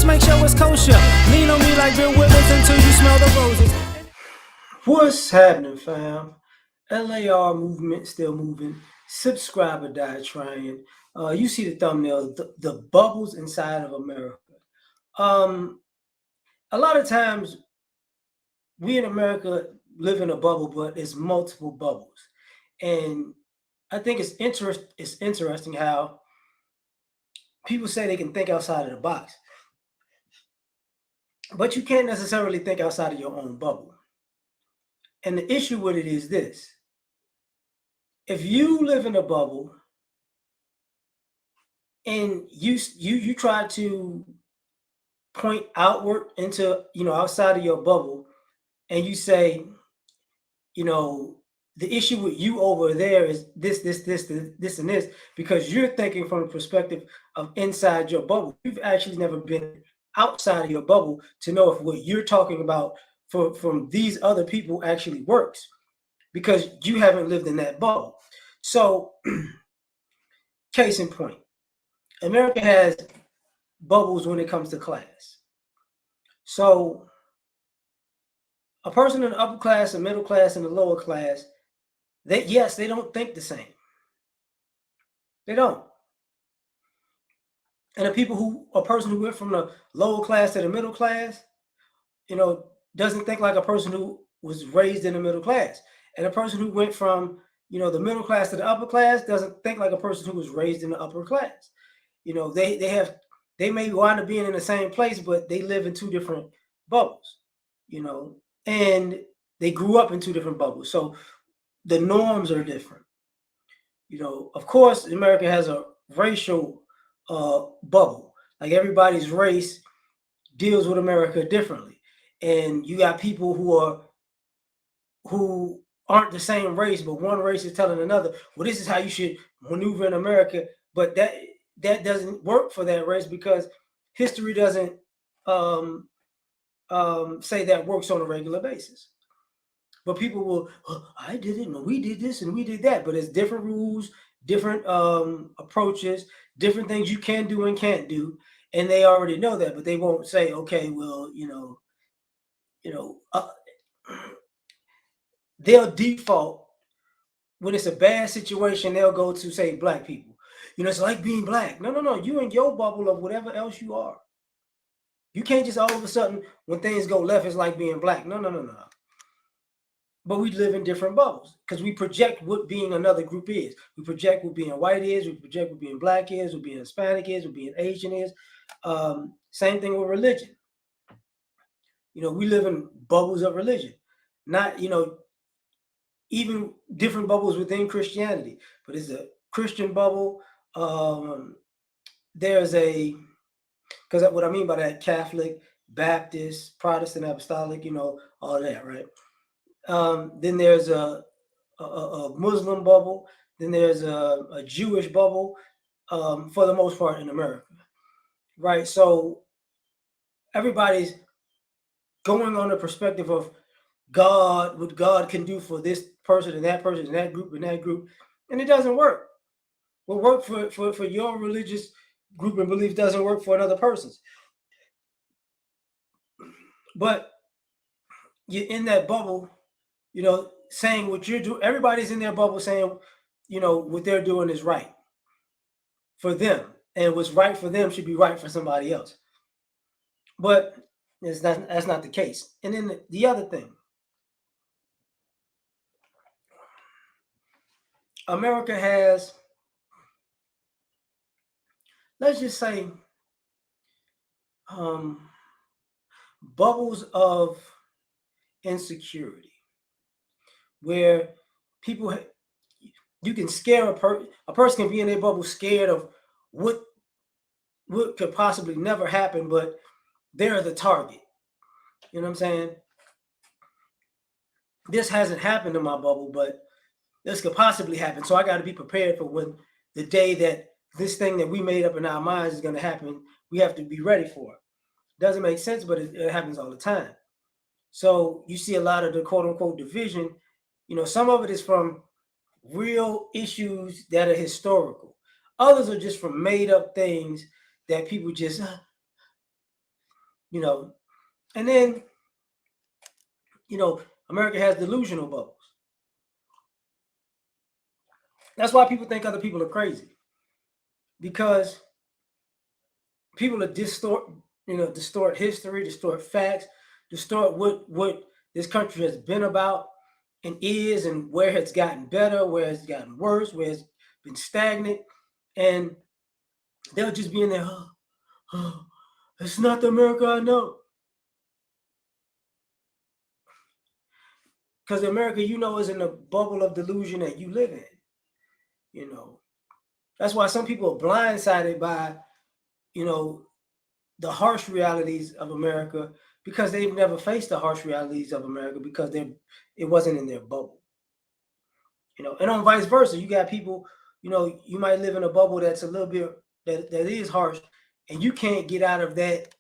make sure it's kosher. Lean on me like Bill Withers until you smell the roses. What's happening, fam? L.A.R. movement still moving. Subscriber diet trying. You see the thumbnail, the bubbles inside of America. A lot of times we in America live in a bubble, but it's multiple bubbles, and I think it's interesting how people say they can think outside of the box, but you can't necessarily think outside of your own bubble. And the issue with it is this: if you live in a bubble and you try to point outward into outside of your bubble, and you say, you know, the issue with you over there is this, and this, because you're thinking from the perspective of inside your bubble. You've actually never been outside of your bubble to know if what you're talking about from these other people actually works, because you haven't lived in that bubble. So, case in point, America has bubbles when it comes to class. So, a person in the upper class, the middle class, and the lower class, they don't think the same. They don't. And a person who went from the lower class to the middle class, doesn't think like a person who was raised in the middle class. And a person who went from, the middle class to the upper class doesn't think like a person who was raised in the upper class. They may wind up being in the same place, but they live in two different bubbles, and they grew up in two different bubbles. So the norms are different. Of course, America has a racial bubble. Like, everybody's race deals with America differently, and you got people who aren't the same race, but one race is telling another, well, this is how you should maneuver in America, but that doesn't work for that race, because history doesn't say that works on a regular basis. But people will, oh, I did it, and we did this, and we did that. But it's different rules, different approaches, different things you can do and can't do, and they already know that. But they won't say, okay, well, they'll default when it's a bad situation. They'll go to, say, black people. It's like being black. No. You in your bubble of whatever else you are. You can't just all of a sudden, when things go left, it's like being black. No. But we live in different bubbles because we project what being another group is. We project what being white is. We project what being black is, what being Hispanic is, what being Asian is. Same thing with religion. We live in bubbles of religion. Not, even different bubbles within Christianity. But it's a Christian bubble. There's because what I mean by that, Catholic, Baptist, Protestant, Apostolic, all that, right? Then there's a Muslim bubble. Then there's a Jewish bubble, for the most part in America, right? So everybody's going on the perspective of God, what God can do for this person and that person and that group, and it doesn't work. What worked for your religious group and belief doesn't work for another person's. But you're in that bubble, saying what you're doing. Everybody's in their bubble saying, what they're doing is right for them, and what's right for them should be right for somebody else. But that's not the case. And then the other thing, America has, let's just say, bubbles of insecurity, where people, you can scare a person can be in their bubble scared of what could possibly never happen, but they're the target. You know what I'm saying? This hasn't happened in my bubble, but this could possibly happen. So I got to be prepared for when the day that this thing that we made up in our minds is going to happen. We have to be ready for it. Doesn't make sense, but it happens all the time. So you see a lot of the quote unquote division. Some of it is from real issues that are historical. Others are just from made up things that people just, you know. And then, America has delusional bubbles. That's why people think other people are crazy, because people are distort history, distort facts, distort what this country has been about and is, and where it's gotten better, where it's gotten worse, where it's been stagnant, and they'll just be in there. Oh, it's not the America I know, because the America is in the bubble of delusion that you live in. You know, that's why some people are blindsided by you know the harsh realities of America, because they've never faced the harsh realities of America, because it wasn't in their bubble. And on vice versa, you got people, you might live in a bubble that's a little bit that is harsh, and you can't get out of that.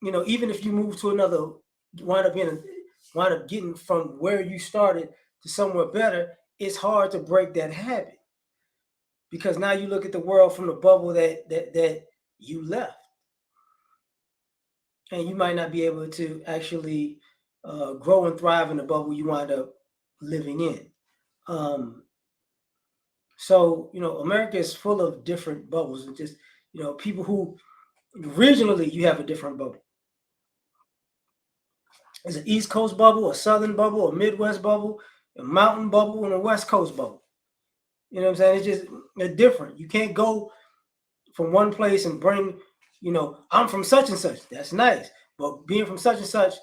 Even if you move to another, wind up in wind up getting from where you started to somewhere better, it's hard to break that habit, because now you look at the world from the bubble that you left, and you might not be able to actually grow and thrive in the bubble you wind up living in. Um, so America is full of different bubbles, and just people who regionally you have a different bubble. There's an East Coast bubble, a Southern bubble, a Midwest bubble, a Mountain bubble, and a West Coast bubble. You know what I'm saying? It's just they're different. You can't go from one place and bring, I'm from such and such. That's nice, but being from such and such,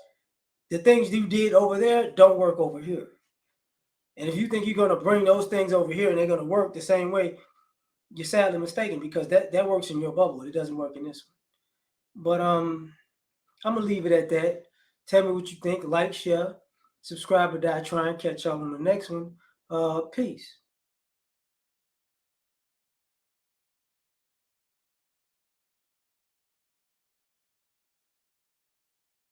the things you did over there don't work over here. And if you think you're going to bring those things over here and they're going to work the same way, you're sadly mistaken, because that works in your bubble. It doesn't work in this one. But I'm gonna leave it at that. Tell me what you think. Like, share, subscribe, or die trying. Catch y'all on the next one. Peace.